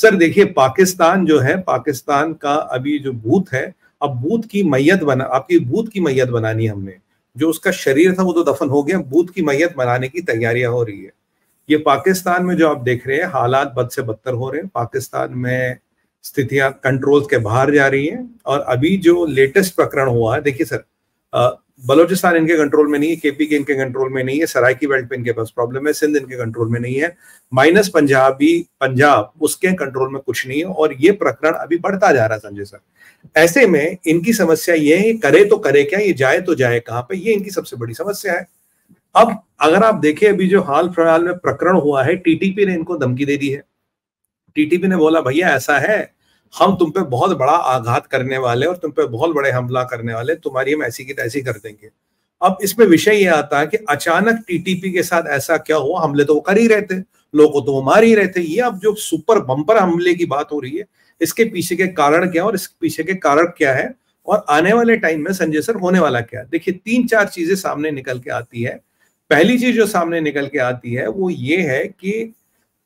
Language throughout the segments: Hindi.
सर देखिए, पाकिस्तान जो है, पाकिस्तान का अभी जो बूथ है, अब बूथ की मैयत बना, आपकी बूथ की मैयत बनानी है हमने। जो उसका शरीर था वो तो दफन हो गया, बूथ की मैयत बनाने की तैयारियां हो रही है। ये पाकिस्तान में जो आप देख रहे हैं, हालात बद से बदतर हो रहे हैं। पाकिस्तान में स्थितियां कंट्रोल के बाहर जा रही हैं। और अभी जो लेटेस्ट प्रकरण हुआ है, देखिए सर, बलोचिस्तान इनके कंट्रोल में नहीं है, केपी के इनके कंट्रोल में नहीं है, सराइकी बेल्ट पे इनके पास प्रॉब्लम है, सिंध इनके कंट्रोल में नहीं है, माइनस पंजाब उसके कंट्रोल में कुछ नहीं है। और ये प्रकरण अभी बढ़ता जा रहा है संजय सर। ऐसे में इनकी समस्या ये है, करे तो करे क्या, ये जाए तो जाए कहां पे, ये इनकी सबसे बड़ी समस्या है। अब अगर आप देखें, अभी जो हाल फिलहाल में प्रकरण हुआ है, टीटीपी ने इनको धमकी दे दी है। टीटीपी ने बोला भैया ऐसा है, हम तुम पे बहुत बड़ा आघात करने वाले और तुम पे बहुत बड़े हमला करने वाले, तुम्हारी हम ऐसी की तैसी कर देंगे। अब इसमें विषय ये आता है कि अचानक टीटीपी के साथ ऐसा क्या हुआ, हमले तो वो कर ही रहे थे, लोगों को तो वो मार ही रहे थे। ये अब जो सुपर बम्पर हमले की बात हो रही है, इसके पीछे के कारण क्या और इसके पीछे के कारक क्या है, और आने वाले टाइम में संजय सर होने वाला क्या है। देखिए 3-4 चीजें सामने निकल के आती है। पहली चीज जो सामने निकल के आती है वो ये है कि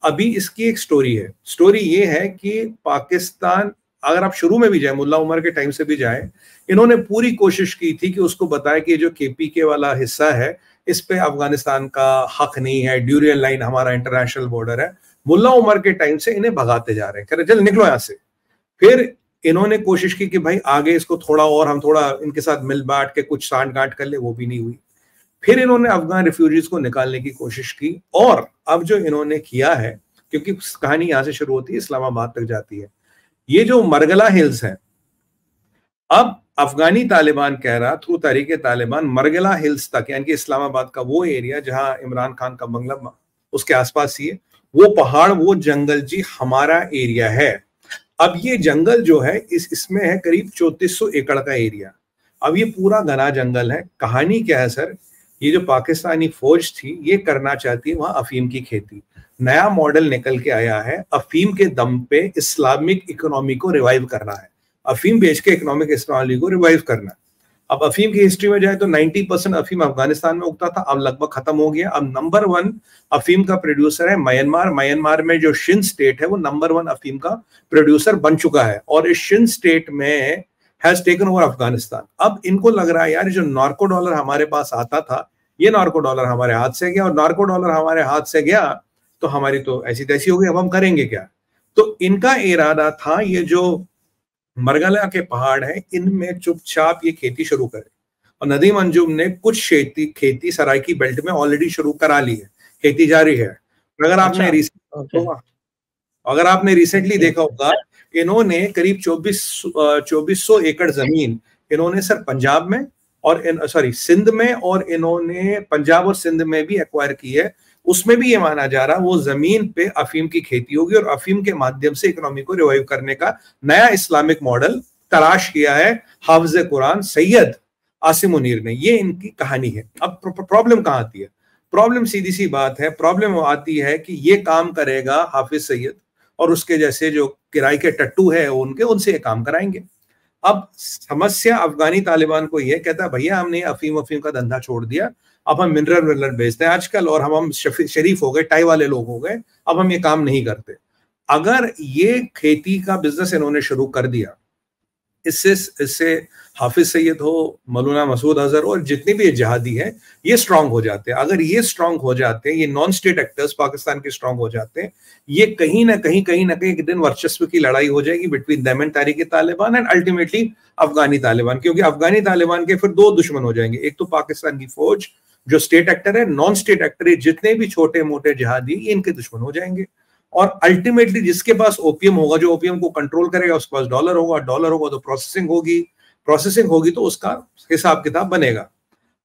अभी इसकी एक स्टोरी है। स्टोरी ये है कि पाकिस्तान, अगर आप शुरू में भी जाए, मुल्ला उमर के टाइम से भी जाए, इन्होंने पूरी कोशिश की थी कि उसको बताया कि जो केपीके वाला हिस्सा है, इस पे अफगानिस्तान का हक नहीं है, ड्यूरियल लाइन हमारा इंटरनेशनल बॉर्डर है। मुल्ला उमर के टाइम से इन्हें भगाते जा रहे हैं, कह रहे चल निकलो यहां से। फिर इन्होंने कोशिश की कि भाई आगे इसको थोड़ा और हम थोड़ा इनके साथ मिल बांट के कुछ सांठ गांठ कर ले, वो भी नहीं हुई। फिर इन्होंने अफगान रिफ्यूजीज को निकालने की कोशिश की। और अब जो इन्होंने किया है, क्योंकि कहानी यहां से शुरू होती है, इस्लामाबाद तक जाती है, ये जो मरगला हिल्स है, अब अफगानी तालिबान कह रहा थ्रू तहरीके तालिबान मरगला हिल्स तक, यानी कि इस्लामाबाद का वो एरिया जहां इमरान खान का बंगला उसके आसपास ही है, वो पहाड़ वो जंगल जी हमारा एरिया है। अब ये जंगल जो है इसमें है करीब 3400 एकड़ का एरिया। अब ये पूरा घना जंगल है। कहानी क्या है सर, ये जो पाकिस्तानी फौज थी ये करना चाहती है वहां अफीम की खेती। नया मॉडल निकल के आया है, अफीम के दम पे इस्लामिक इकोनॉमी को रिवाइव करना है, अफीम बेच के इकोनॉमिक इकोनॉमी को रिवाइव करना है। अब अफीम की हिस्ट्री में जाए तो 90% अफीम अफगानिस्तान में उगता था, अब लगभग खत्म हो गया। अब नंबर 1 अफीम का प्रोड्यूसर है म्यांमार। म्यांमार में जो शिन स्टेट है वो नंबर 1 अफीम का प्रोड्यूसर बन चुका है, और इस शिन स्टेट में हैज टेकन ओवर अफगानिस्तान। अब इनको लग रहा है यार, जो नार्को डॉलर हमारे पास आता था, ये नार्को डॉलर हमारे हाथ से गया, और नार्को डॉलर हमारे हाथ से गया तो हमारी तो ऐसी तैसी हो गई, अब हम करेंगे क्या। तो इनका इरादा था ये जो मरगला के पहाड़ है इनमें चुपचाप ये खेती शुरू करे। और नदीम अंजुम ने कुछ खेती सराइकी बेल्ट में ऑलरेडी शुरू करा ली है, खेती जारी है। अगर आपने रिसेंटली देखा होगा, इन्होंने करीब 2400 एकड़ जमीन इन्होंने सर पंजाब में और सिंध में, और इन्होंने पंजाब और सिंध में भी एक्वायर की है। उसमें भी ये माना जा रहा है वो जमीन पे अफीम की खेती होगी, और अफीम के माध्यम से इकोनॉमी को रिवाइव करने का नया इस्लामिक मॉडल तलाश किया है हाफिज कुरान सैयद आसिम मुनीर ने। ये इनकी कहानी है। अब प्रॉब्लम कहां आती है? प्रॉब्लम सीधी सी बात है, प्रॉब्लम आती है कि ये काम करेगा हाफिज सैयद, और उसके जैसे जो किराए के टट्टू है उनसे ये काम कराएंगे। अब समस्या अफगानी तालिबान को ये कहता है भैया हमने अफीम का धंधा छोड़ दिया, अब हम मिनरल बेचते हैं आजकल, और हम शरीफ हो गए, टाई वाले लोग हो गए, अब हम ये काम नहीं करते। अगर ये खेती का बिजनेस इन्होंने शुरू कर दिया, इससे हाफिज सैयद हो, मौलाना मसूद अजहर और जितने भी जिहादी हैं ये स्ट्रांग हो जाते हैं। अगर ये स्ट्रांग हो जाते हैं, ये नॉन स्टेट एक्टर्स पाकिस्तान के स्ट्रांग हो जाते हैं, ये कहीं ना कहीं एक दिन वर्चस्व की लड़ाई हो जाएगी बिटवीन देम एंड तहरीके तालिबान एंड अल्टीमेटली अफगानी तालिबान। क्योंकि अफगानी तालिबान के फिर 2 दुश्मन हो जाएंगे, एक तो पाकिस्तान की फौज जो स्टेट एक्टर है, नॉन स्टेट एक्टर है जितने भी छोटे मोटे जिहादी इनके दुश्मन हो जाएंगे। और अल्टीमेटली जिसके पास ओपीएम होगा, जो ओपीएम को कंट्रोल करेगा, उसके पास डॉलर होगा तो प्रोसेसिंग होगी तो उसका हिसाब किताब बनेगा।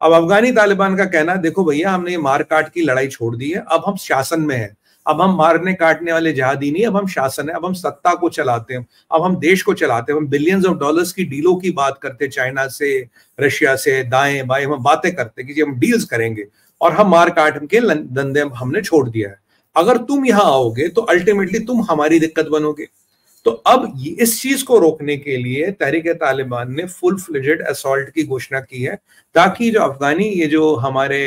अब अफगानी तालिबान का कहना, देखो भैया हमने ये मार काट की लड़ाई छोड़ दी है, अब हम शासन में हैं, अब हम मारने काटने वाले जिहादी नहीं, अब हम शासन है, अब हम सत्ता को चलाते हैं, अब हम देश को चलाते हैं, हम बिलियंस ऑफ डॉलर्स की डीलों की बात करते, चाइना से, रशिया से, दाएं बाएं हम बातें करते कि जी हम डील्स करेंगे, और हम मार काट के धंधे हमने छोड़ दिया है। अगर तुम यहां आओगे तो अल्टीमेटली तुम हमारी दिक्कत बनोगे। तो अब इस चीज को रोकने के लिए तहरीके तालिबान ने फुल फ्लेजेड असॉल्ट की घोषणा की है, ताकि जो अफगानी ये जो हमारे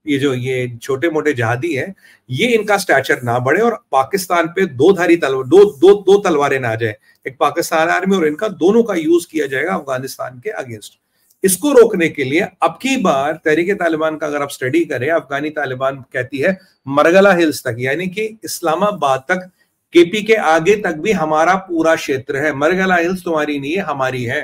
ये छोटे मोटे जहादी हैं, ये इनका स्टैचर ना बढ़े और पाकिस्तान पे दो तलवारें ना आ जाए, एक पाकिस्तान आर्मी और इनका, दोनों का यूज किया जाएगा अफगानिस्तान के अगेंस्ट। इसको रोकने के लिए अब की बार तहरीक तालिबान का अगर आप स्टडी करें, अफगानी तालिबान कहती है मरगला हिल्स तक, यानी कि इस्लामाबाद तक, केपी के आगे तक भी हमारा पूरा क्षेत्र है, मरगला हिल्स तुम्हारी नहीं है, हमारी है।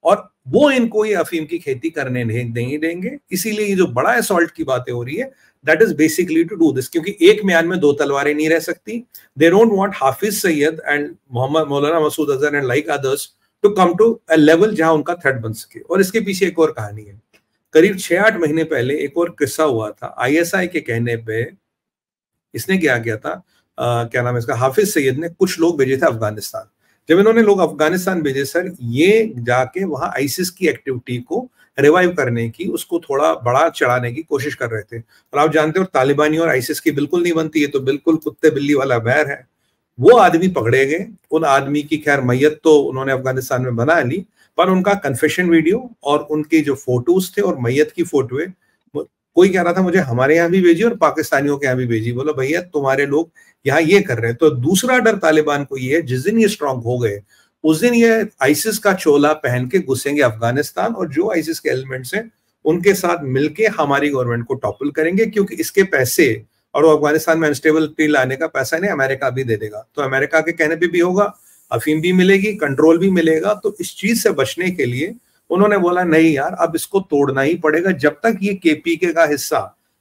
और वो इनको ये अफीम की खेती करने नहीं देंगे। इसीलिए ये जो बड़ा असॉल्ट की बातें हो रही है, that is basically to do this, क्योंकि एक म्यान में दो तलवारें नहीं रह सकती। They don't want Hafiz Saeed and Mohammad Maulana Masood Azhar and like others to come to a level जहां उनका थ्रेट बन सके। और इसके पीछे एक और कहानी है। करीब 6-8 महीने पहले एक और किस्सा हुआ था। आईएसआई के कहने पे इसने क्या किया था, क्या नाम है इसका, हाफिज सैयद ने कुछ लोग भेजे थे अफगानिस्तान। जब इन्होंने लोग अफगानिस्तान भेजे सर, ये जाके वहां आईसिस की एक्टिविटी को रिवाइव करने की, उसको थोड़ा बड़ा चढ़ाने की कोशिश कर रहे थे। और आप जानते हो तालिबानी और आईसिस की बिल्कुल नहीं बनती है, तो बिल्कुल कुत्ते बिल्ली वाला बैर है। वो आदमी पकड़े गए। उन आदमी की खैर मैयत तो उन्होंने अफगानिस्तान में बना ली, पर उनका कन्फेशन वीडियो और उनके जो फोटोज थे और मैयत की फोटो, कोई कह रहा था मुझे हमारे यहाँ भी भेजी और पाकिस्तानियों के यहाँ भी भेजी। बोला भैया तुम्हारे लोग यहाँ ये कर रहे हैं। तो दूसरा डर तालिबान को ये है, जिस दिन ये स्ट्रांग हो गए उस दिन ये आईसिस का चोला पहन के घुसेंगे अफगानिस्तान, और जो आईसिस के एलिमेंट्स हैं उनके साथ मिलके हमारी गवर्नमेंट को टॉपल करेंगे, क्योंकि इसके पैसे और वो अफगानिस्तान में अनस्टेबिलिटी लाने का पैसा नहीं अमेरिका भी दे देगा। तो अमेरिका के कहने पे भी होगा, अफीम भी मिलेगी, कंट्रोल भी मिलेगा। तो इस चीज से बचने के लिए उन्होंने बोला नहीं यार, अब इसको तोड़ना ही पड़ेगा। जब तक ये केपीके का हिस्सा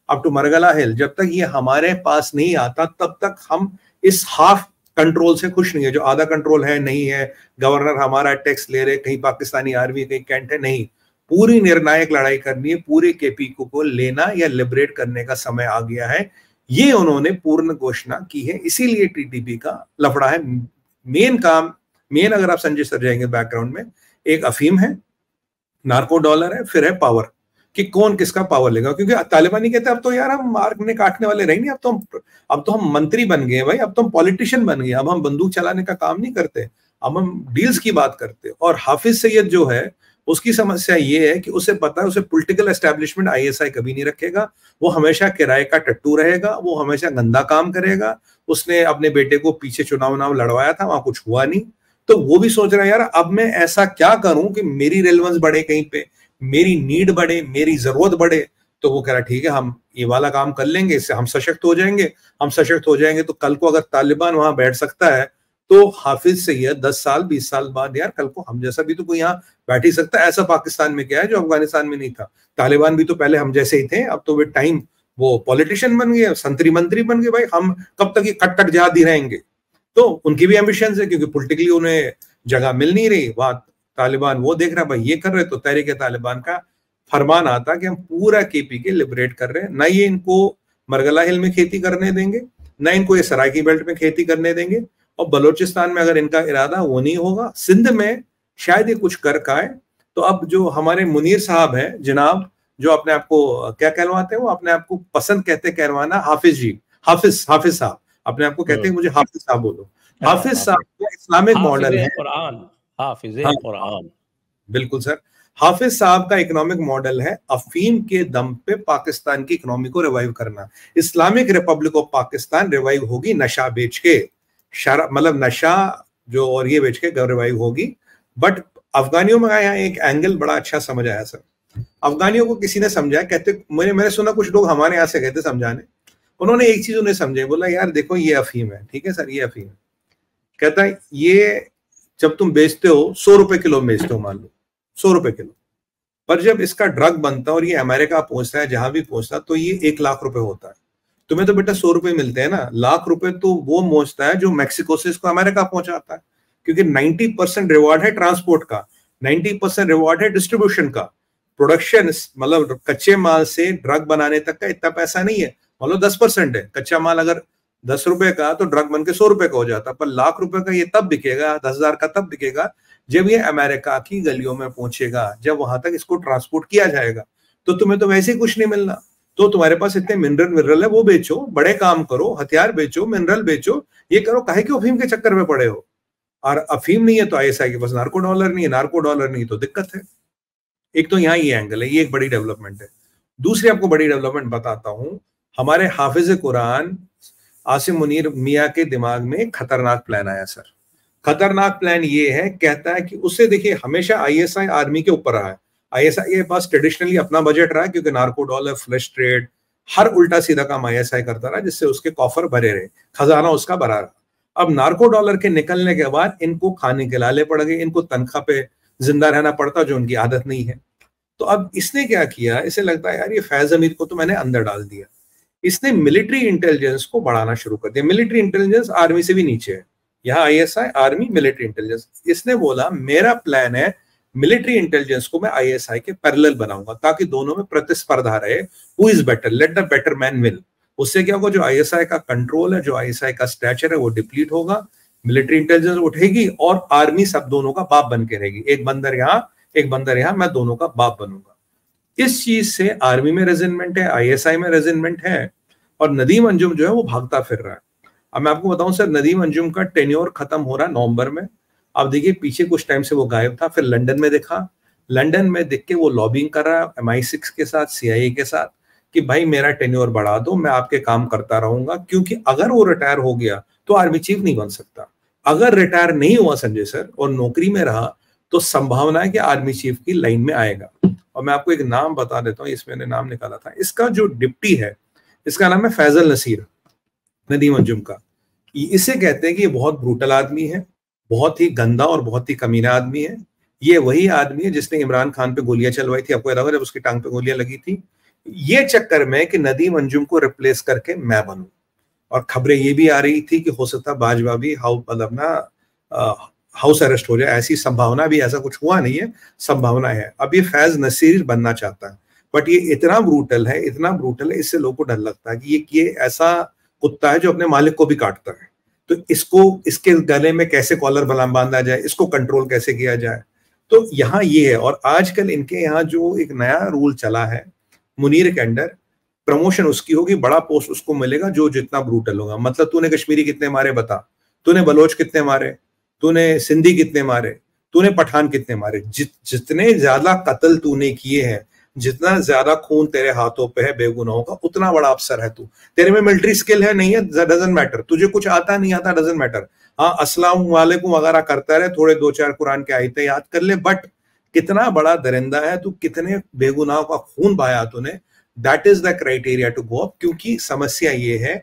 अप टू मरगला हिल, जब तक ये हमारे पास नहीं आता, तब तक हम इस हाफ कंट्रोल से खुश नहीं है। जो आधा कंट्रोल है नहीं है, गवर्नर हमारा टैक्स ले रहे, कहीं पाकिस्तानी आर्मी कहीं कैंट है, नहीं, पूरी निर्णायक लड़ाई करनी है, पूरे केपीके को लेना या लिबरेट करने का समय आ गया है। ये उन्होंने पूर्ण घोषणा की है। इसीलिए टीटीपी का लफड़ा है। मेन अगर आप संजय सर जाएंगे बैकग्राउंड में, एक अफीम है, नार्को डॉलर है, फिर है पावर, कि कौन किसका पावर लेगा। क्योंकि तालिबानी कहते हैं अब तो यार हम मारने काटने वाले रहे नहीं, अब तो हम मंत्री बन गए भाई, अब तो हम पॉलिटिशियन बन गए, अब हम बंदूक चलाने का काम नहीं करते, अब हम डील्स की बात करते। और हाफिज सैयद जो है उसकी समस्या ये है कि उसे पता है उसे पॉलिटिकल एस्टेब्लिशमेंट आईएसआई कभी नहीं रखेगा, वो हमेशा किराए का टट्टू रहेगा, वो हमेशा गंदा काम करेगा। उसने अपने बेटे को पीछे चुनाव लड़वाया था, वहां कुछ हुआ नहीं, तो वो भी सोच रहा है यार अब मैं ऐसा क्या करूं कि मेरी रेलेवेंस बढ़े, कहीं पे मेरी नीड बढ़े, मेरी जरूरत बढ़े। तो वो कह रहा ठीक है हम ये वाला काम कर लेंगे, इससे हम सशक्त हो जाएंगे। हम सशक्त हो जाएंगे तो कल को अगर तालिबान वहां बैठ सकता है तो हाफिज सैयद 10 साल 20 साल बाद यार कल को हम जैसा भी तो कोई यहाँ बैठ ही सकता है। ऐसा पाकिस्तान में क्या है जो अफगानिस्तान में नहीं था। तालिबान भी तो पहले हम जैसे ही थे, अब तो वे टाइम वो पॉलिटिशियन बन गए, संतरी मंत्री बन गए। भाई हम कब तक ये कट जहादी रहेंगे। तो उनकी भी एम्बिशंस है, क्योंकि पॉलिटिकली उन्हें जगह मिल नहीं रही। वहां तालिबान वो देख रहा भाई ये कर रहे, तो तहरीक तालिबान का फरमान आता कि हम पूरा केपीके लिबरेट कर रहे हैं। ना ये इनको मरगला हिल में खेती करने देंगे, ना इनको ये सराकी बेल्ट में खेती करने देंगे, और बलोचिस्तान में अगर इनका इरादा वो नहीं होगा, सिंध में शायद ये कुछ कर का है। तो अब जो हमारे मुनीर साहब है जनाब, जो अपने आप को क्या कहलवाते हैं, वो अपने आप को पसंद कहते कहलवाना हाफिज जी, हाफिज साहब अपने आप को कहते हैं, मुझे हाफिज साहब बोलो। हाफिज साहब का इस्लामिक मॉडल है, हाफिज कुरान। बिल्कुल सर, हाफिज साहब का इकोनॉमिक मॉडल है अफीम के दम पे पाकिस्तान की इकोनॉमी को रिवाइव करना। Islamic Republic of Pakistan revive होगी नशा बेच के, मतलब नशा जो और ये बेच के रिवाइव होगी। बट अफगानियों में यहाँ एक एंगल बड़ा अच्छा समझ आया सर। अफगानियों को किसी ने समझाया, कहते मैंने सुना कुछ लोग हमारे यहाँ से गए थे समझाने, उन्होंने एक चीज उन्हें समझाई, बोला यार देखो ये अफीम है, ठीक है सर ये अफीम है, कहता है ये जब तुम बेचते हो 100 रुपए किलो बेचते हो, मान लो 100 रुपए किलो, पर जब इसका ड्रग बनता है और ये अमेरिका पहुंचता है, जहां भी पहुंचता है, तो ये 1 लाख रुपए होता है। तुम्हें तो बेटा 100 रुपए मिलते हैं ना, लाख रुपए तो वो पहुंचता है जो मैक्सिको से इसको अमेरिका पहुंचाता है। क्योंकि 90% रिवॉर्ड है ट्रांसपोर्ट का, 90% रिवॉर्ड है डिस्ट्रीब्यूशन का। प्रोडक्शन मतलब कच्चे माल से ड्रग बनाने तक का इतना पैसा नहीं है, मान लो 10% है। कच्चा माल अगर 10 रुपए का तो ड्रग बन के 100 रुपए का हो जाता, पर लाख रुपए का ये तब बिकेगा, 10,000 का तब बिकेगा जब ये अमेरिका की गलियों में पहुंचेगा, जब वहां तक इसको ट्रांसपोर्ट किया जाएगा। तो तुम्हें तो वैसे ही कुछ नहीं मिलना, तो तुम्हारे पास इतने मिनरल है वो बेचो, बड़े काम करो, हथियार बेचो, मिनरल बेचो, ये करो, काहे कि अफीम के चक्कर में पड़े हो। और अफीम नहीं है तो आईएसआई के पास नार्को डॉलर नहीं है, नार्को डॉलर नहीं तो दिक्कत है। एक तो यहाँ ये एंगल है, ये एक बड़ी डेवलपमेंट है। दूसरी आपको बड़ी डेवलपमेंट बताता हूं, हमारे हाफिज कुरान आसिम मुनीर मियाँ के दिमाग में खतरनाक प्लान आया सर। खतरनाक प्लान ये है, कहता है कि उससे देखिए हमेशा आईएसआई आर्मी के ऊपर रहा है, आईएसआई के पास ट्रेडिशनली अपना बजट रहा है, क्योंकि नार्को डॉलर, फ्लश ट्रेड, हर उल्टा सीधा काम आईएसआई करता रहा, जिससे उसके कॉफर भरे रहे, खजाना उसका भरा रहा। अब नार्को डॉलर के निकलने के बाद इनको खाने के लाले पड़ गए, इनको तनख्वाह पे जिंदा रहना पड़ता, जो उनकी आदत नहीं है। तो अब इसने क्या किया, इसे लगता है यार ये फैज हमीद को तो मैंने अंदर डाल दिया, इसने मिलिट्री इंटेलिजेंस को बढ़ाना शुरू कर दिया। मिलिट्री इंटेलिजेंस आर्मी से भी नीचे है, यहाँ आईएसआई, आर्मी, मिलिट्री इंटेलिजेंस। इसने बोला मेरा प्लान है मिलिट्री इंटेलिजेंस को मैं आईएसआई के पैरेलल बनाऊंगा, ताकि दोनों में प्रतिस्पर्धा रहे, who is better, let the better man win. उससे क्या होगा, जो आईएसआई का कंट्रोल है, जो आईएसआई का स्टैचर है, वो डिप्लीट होगा, मिलिट्री इंटेलिजेंस उठेगी और आर्मी सब दोनों का बाप बन के रहेगी, एक बंदर यहाँ एक बंदर यहाँ, मैं दोनों का बाप बनूंगा। इस चीज से आर्मी में रेजिनमेंट है, आईएसआई में रेजिनमेंट है, और नदीम अंजुम जो है वो भागता फिर रहा है। अब मैं आपको बताऊं सर, नदीम अंजुम का टेन्योर खत्म हो रहा है नवंबर में। अब देखिए पीछे कुछ टाइम से वो गायब था, फिर लंदन में देखा, लंदन में देख के वो लॉबिंग कर रहा है MI6 के साथ, CIA के साथ, कि भाई मेरा टेन्योर बढ़ा दो, मैं आपके काम करता रहूंगा, क्योंकि अगर वो रिटायर हो गया तो आर्मी चीफ नहीं बन सकता। अगर रिटायर नहीं हुआ संजय सर और नौकरी में रहा, तो संभावना है कि आर्मी चीफ की लाइन में आएगा। और मैं आपको एक नाम बता देता हूँ, इसमें नाम निकाला था, इसका जो डिप्टी है, इसका नाम है फैजल नसीर, नदीम अंजुम का। इसे कहते हैं कि ये बहुत ब्रूटल आदमी है, बहुत ही गंदा और बहुत ही कमीना आदमी है। ये वही आदमी है जिसने इमरान खान पे गोलियां चलवाई थी, आपको याद होगा जब उसकी टांग पे गोलियां लगी थी, ये चक्कर में कि नदीम अंजुम को रिप्लेस करके मैं बनूं। और खबरें ये भी आ रही थी कि हो सकता बाजवा भी हाउस अरेस्ट हो जाए, ऐसी संभावना भी, ऐसा कुछ हुआ नहीं है, संभावना है। अब ये फैज नसीर बनना चाहता है, बट ये इतना ब्रूटल है, इतना ब्रूटल है, इससे लोगों को डर लगता है कि ये ऐसा कुत्ता है जो अपने मालिक को भी काटता है, तो इसको, इसके गले में कैसे कॉलर बांधा जाए, इसको कंट्रोल कैसे किया जाए। तो यहाँ ये है। और आजकल इनके यहाँ जो एक नया रूल चला है, मुनीर के अंडर प्रमोशन उसकी होगी, बड़ा पोस्ट उसको मिलेगा जो जितना ब्रूटल होगा। मतलब तूने कश्मीरी कितने मारे बता, तूने बलोच कितने मारे, तूने सिंधी कितने मारे, तूने पठान कितने मारे, जितने ज्यादा कत्ल तूने किए हैं, जितना ज्यादा खून तेरे हाथों पे है बेगुनाहों का, उतना बड़ा अफसर है तू। तेरे में मिलिट्री स्किल है नहीं है, डजंट मैटर, तुझे कुछ आता नहीं आता, डजंट मैटर। हाँ, अस्सलाम वालेकुम वगैरह करता रहे, थोड़े 2-4 कुरान के आयतें याद कर ले, बट कितना बड़ा दरिंदा है तू, कितने बेगुनाहों का खून बहाया तूने, that is the criteria to go up. क्योंकि समस्या ये है,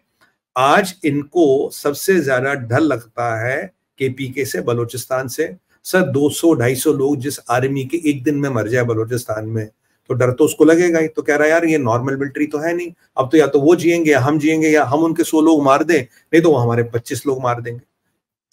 आज इनको सबसे ज्यादा डर लगता है KPK से, बलोचिस्तान से। सर 200-250 लोग जिस आर्मी के एक दिन में मर जाए बलोचिस्तान में, तो डर तो उसको लगेगा ही। तो कह रहा है यार ये नॉर्मल मिलिट्री तो है नहीं, अब तो या तो वो जिएंगे या हम जिएंगे, या हम उनके 100 लोग मार दें, नहीं तो वो हमारे 25 लोग मार देंगे।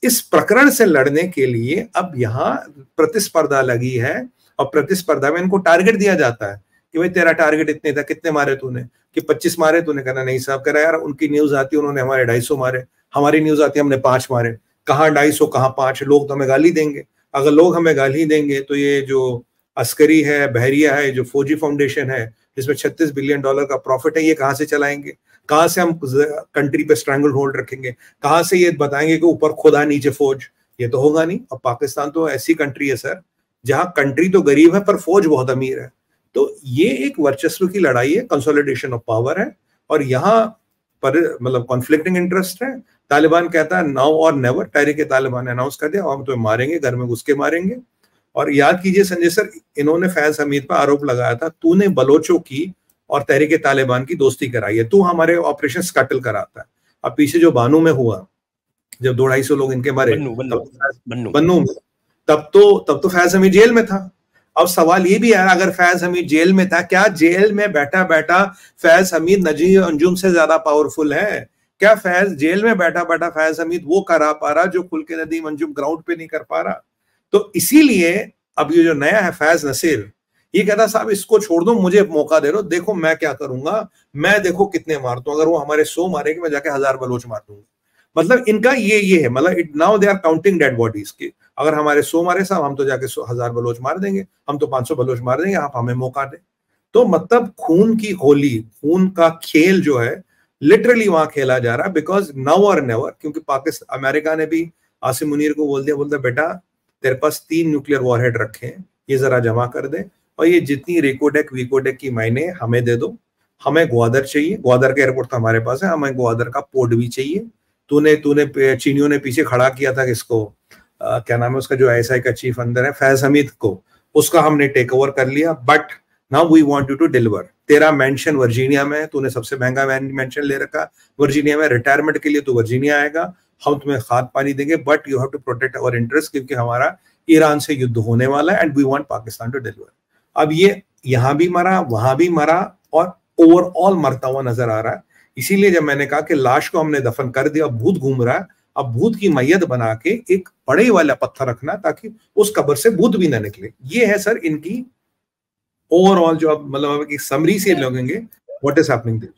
इस प्रकरण से लड़ने के लिए अब यहाँ प्रतिस्पर्धा लगी है, और प्रतिस्पर्धा में इनको टारगेट दिया जाता है कि भाई तेरा टारगेट इतने था, कितने मारे तूने, कि 25 मारे तूने, कहना नहीं साहब। कह रहा यार उनकी न्यूज आती है उन्होंने हमारे 250 मारे, हमारी न्यूज आती है हमने 5 मारे, कहाँ 250 कहाँ 5, लोग तो हमें गाली देंगे। अगर लोग हमें गाली देंगे तो ये जो अस्करी है, बहरिया है, जो फौजी फाउंडेशन है जिसमें $36 बिलियन का प्रॉफिट है, ये कहाँ से चलाएंगे, कहाँ से हम कंट्री पे स्ट्रैंगल होल्ड रखेंगे, कहाँ से ये बताएंगे कि ऊपर खुदा नीचे फौज, ये तो होगा नहीं। अब पाकिस्तान तो ऐसी कंट्री है सर, जहाँ कंट्री तो गरीब है पर फौज बहुत अमीर है। तो ये एक वर्चस्व की लड़ाई है, कंसोलिडेशन ऑफ पावर है, और यहाँ पर मतलब कॉन्फ्लिक्टिंग इंटरेस्ट है। तालिबान कहता है नाउ और नेवर, तहरीक तालिबान ने अनाउंस कर दिया हम तो मारेंगे, घर में घुस के मारेंगे। और याद कीजिए संजय सर, इन्होंने फैज हमीद पर आरोप लगाया था, तूने बलोचों की और तहरीक तालिबान की दोस्ती कराई है, तू हमारे ऑपरेशन स्कटल कराता है। अब पीछे जो बानू में हुआ, जब 200-250 लोग इनके मारे, बन्नू में, तब तो फैज हमीद जेल में था। अब सवाल ये भी है, अगर फैज हमीद जेल में था, क्या जेल में बैठा बैठा फैज हमीद नदीम अंजुम से ज्यादा पावरफुल है? क्या फैज जेल में बैठा बैठा फैज हमीद वो करा पा रहा जो खुल के नदीम अंजुम ग्राउंड पे नहीं कर पा रहा? तो इसीलिए अब ये जो नया है फैज नसीर, ये कहता साहब इसको छोड़ दो, मुझे मौका दे दो, देखो मैं क्या करूंगा, मैं देखो कितने मारता हूं, अगर वो हमारे 100 मारेंगे मैं जाके 1000 बलोच मार दूंगा। मतलब इनका ये है, मतलब now they are counting dead bodies के, अगर हमारे 100 मारे साहब हम तो जाके 1000 बलोच मार देंगे, हम तो 500 बलोच मार देंगे, आप हमें मौका दें। तो मतलब खून की होली, खून का खेल जो है लिटरली वहां खेला जा रहा है, बिकॉज नाउ और नेवर। क्योंकि पाकिस्तान, अमेरिका ने भी आसिम मुनीर को बोल दिया, बोलता बेटा तेरे पास 3 न्यूक्लियर वॉरहेड रखे हैं, ये जरा जमा कर दे, और ये जितनी रेकोडेक वीकोडेक की मायने हमें दे दो, हमें ग्वादर चाहिए, ग्वादर का एयरपोर्ट तो हमारे पास है, हमें ग्वादर का पोर्ट भी चाहिए। तूने तूने चीनियों ने पीछे खड़ा किया था किसको, क्या नाम है उसका जो आईएसआई का चीफ अंदर है, फैज हमीद को, उसका हमने टेक ओवर कर लिया। But now we want you to deliver. तेरा मेंशन वर्जीनिया में, तूने सबसे महंगा मेंशन ले रखा वर्जीनिया में, रिटायरमेंट के लिए तू वर्जीनिया आएगा, हम तुम्हें खाद पानी देंगे, but you have to protect our interest, क्योंकि हमारा ईरान से युद्ध होने वाला है and we want Pakistan to deliver. अब ये यहां भी मरा, वहां भी मरा और ओवरऑल मरता हुआ नजर आ रहा है। इसीलिए जब मैंने कहा कि लाश को हमने दफन कर दिया, भूत घूम रहा है, अब भूत की मैयत बना के एक बड़े वाला पत्थर रखना ताकि उस कब्र से भूत भी ना निकले। ये है सर इनकी ओवरऑल जो अब मतलब एक समरी से लोगेंगे व्हाट इज हैपनिंग देयर।